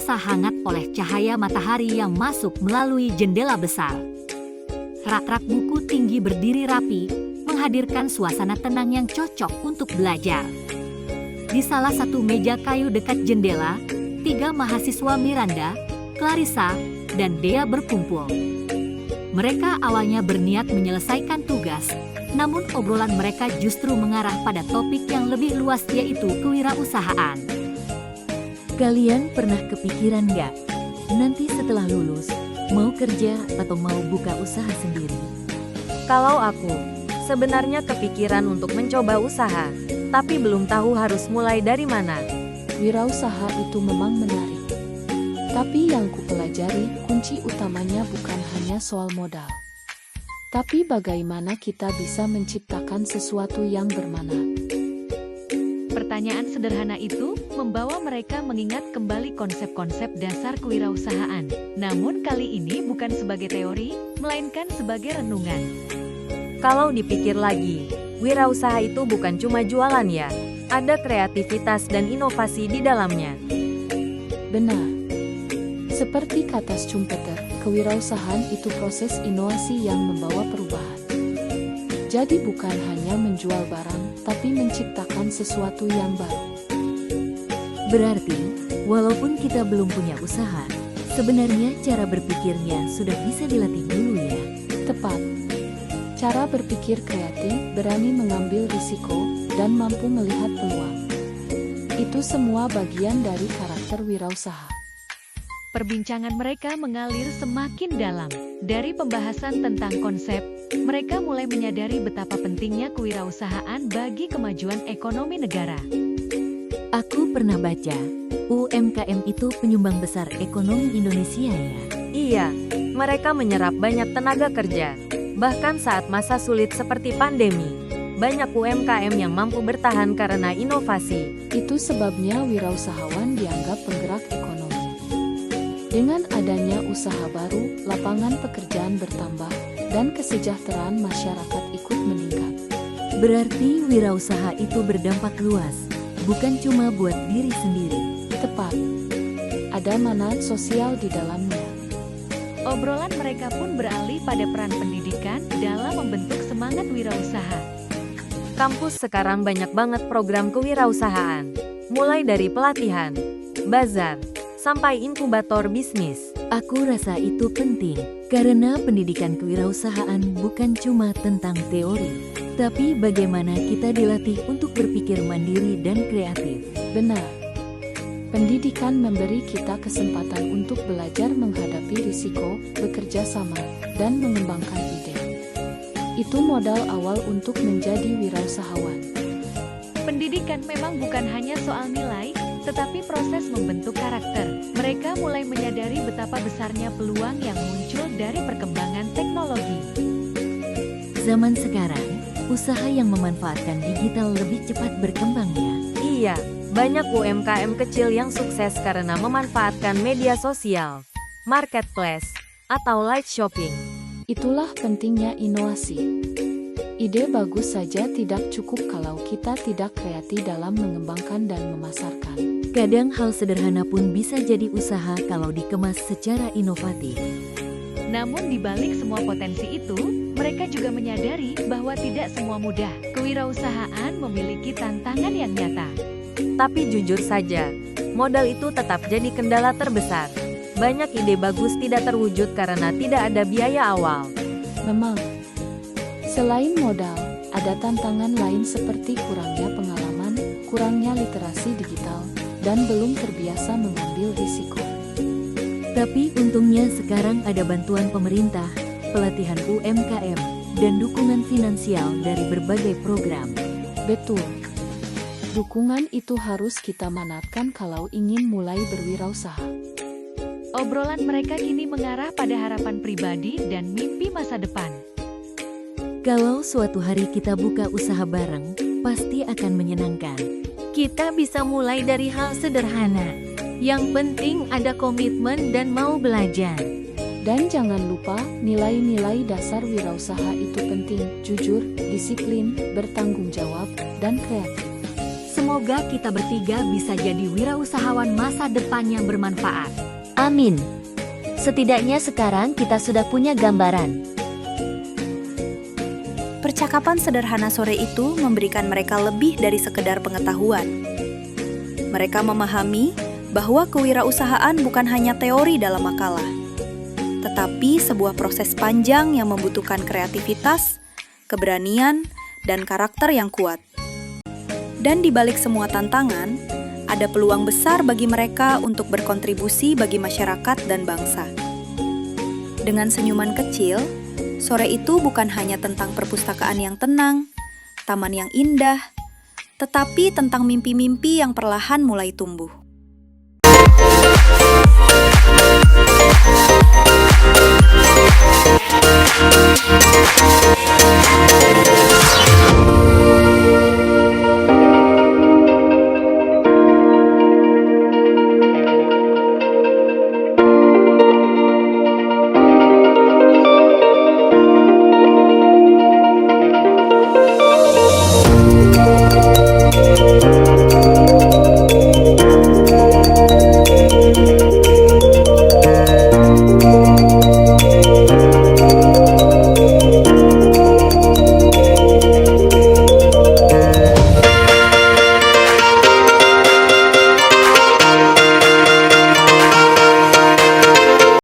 terasa hangat oleh cahaya matahari yang masuk melalui jendela besar. Rak-rak buku tinggi berdiri rapi, menghadirkan suasana tenang yang cocok untuk belajar. Di salah satu meja kayu dekat jendela, 3 mahasiswa Miranda, Clarissa, dan Dea berkumpul. Mereka awalnya berniat menyelesaikan tugas, namun obrolan mereka justru mengarah pada topik yang lebih luas, yaitu kewirausahaan. Kalian pernah kepikiran nggak, nanti setelah lulus, mau kerja atau mau buka usaha sendiri? Kalau aku, sebenarnya kepikiran untuk mencoba usaha, tapi belum tahu harus mulai dari mana. Wirausaha itu memang menarik. Tapi yang kupelajari, kunci utamanya bukan hanya soal modal. Tapi bagaimana kita bisa menciptakan sesuatu yang bermanfaat. Pertanyaan sederhana itu membawa mereka mengingat kembali konsep-konsep dasar kewirausahaan. Namun kali ini bukan sebagai teori, melainkan sebagai renungan. Kalau dipikir lagi, wirausaha itu bukan cuma jualan ya, ada kreativitas dan inovasi di dalamnya. Benar. Seperti kata Schumpeter, kewirausahaan itu proses inovasi yang membawa perubahan. Jadi bukan hanya menjual barang, tapi menciptakan sesuatu yang baru. Berarti, walaupun kita belum punya usaha, sebenarnya cara berpikirnya sudah bisa dilatih dulu ya. Tepat. Cara berpikir kreatif, berani mengambil risiko, dan mampu melihat peluang. Itu semua bagian dari karakter wirausaha. Perbincangan mereka mengalir semakin dalam. Dari pembahasan tentang konsep, mereka mulai menyadari betapa pentingnya kewirausahaan bagi kemajuan ekonomi negara. Aku pernah baca, UMKM itu penyumbang besar ekonomi Indonesia ya. Iya, mereka menyerap banyak tenaga kerja. Bahkan saat masa sulit seperti pandemi, banyak UMKM yang mampu bertahan karena inovasi. Itu sebabnya wirausahawan dianggap penggerak ekonomi. Dengan adanya usaha baru, lapangan pekerjaan bertambah, dan kesejahteraan masyarakat ikut meningkat. Berarti wirausaha itu berdampak luas, bukan cuma buat diri sendiri. Tepat. Ada manfaat sosial di dalamnya. Obrolan mereka pun beralih pada peran pendidikan dalam membentuk semangat wirausaha. Kampus sekarang banyak banget program kewirausahaan, mulai dari pelatihan, bazar, sampai inkubator bisnis. Aku rasa itu penting, karena pendidikan kewirausahaan bukan cuma tentang teori, tapi bagaimana kita dilatih untuk berpikir mandiri dan kreatif. Benar. Pendidikan memberi kita kesempatan untuk belajar menghadapi risiko, bekerja sama, dan mengembangkan ide. Itu modal awal untuk menjadi wirausahawan. Pendidikan memang bukan hanya soal nilai, tetapi proses membentuk karakter. Mereka mulai menyadari betapa besarnya peluang yang muncul dari perkembangan teknologi. Zaman sekarang, usaha yang memanfaatkan digital lebih cepat berkembang ya. Iya, banyak UMKM kecil yang sukses karena memanfaatkan media sosial, marketplace, atau live shopping. Itulah pentingnya inovasi. Ide bagus saja tidak cukup kalau kita tidak kreatif dalam mengembangkan dan memasarkan. Kadang hal sederhana pun bisa jadi usaha kalau dikemas secara inovatif. Namun di balik semua potensi itu, mereka juga menyadari bahwa tidak semua mudah. Kewirausahaan memiliki tantangan yang nyata. Tapi jujur saja, modal itu tetap jadi kendala terbesar. Banyak ide bagus tidak terwujud karena tidak ada biaya awal. Memang. Selain modal, ada tantangan lain seperti kurangnya pengalaman, kurangnya literasi digital, dan belum terbiasa mengambil risiko. Tapi untungnya sekarang ada bantuan pemerintah, pelatihan UMKM, dan dukungan finansial dari berbagai program. Betul. Dukungan itu harus kita manfaatkan kalau ingin mulai berwirausaha. Obrolan mereka kini mengarah pada harapan pribadi dan mimpi masa depan. Kalau suatu hari kita buka usaha bareng, pasti akan menyenangkan. Kita bisa mulai dari hal sederhana. Yang penting ada komitmen dan mau belajar. Dan jangan lupa, nilai-nilai dasar wirausaha itu penting, jujur, disiplin, bertanggung jawab, dan kreatif. Semoga kita bertiga bisa jadi wirausahawan masa depan yang bermanfaat. Amin. Setidaknya sekarang kita sudah punya gambaran. Percakapan sederhana sore itu memberikan mereka lebih dari sekedar pengetahuan. Mereka memahami bahwa kewirausahaan bukan hanya teori dalam makalah, tetapi sebuah proses panjang yang membutuhkan kreativitas, keberanian, dan karakter yang kuat. Dan di balik semua tantangan, ada peluang besar bagi mereka untuk berkontribusi bagi masyarakat dan bangsa. Dengan senyuman kecil, sore itu bukan hanya tentang perpustakaan yang tenang, taman yang indah, tetapi tentang mimpi-mimpi yang perlahan mulai tumbuh.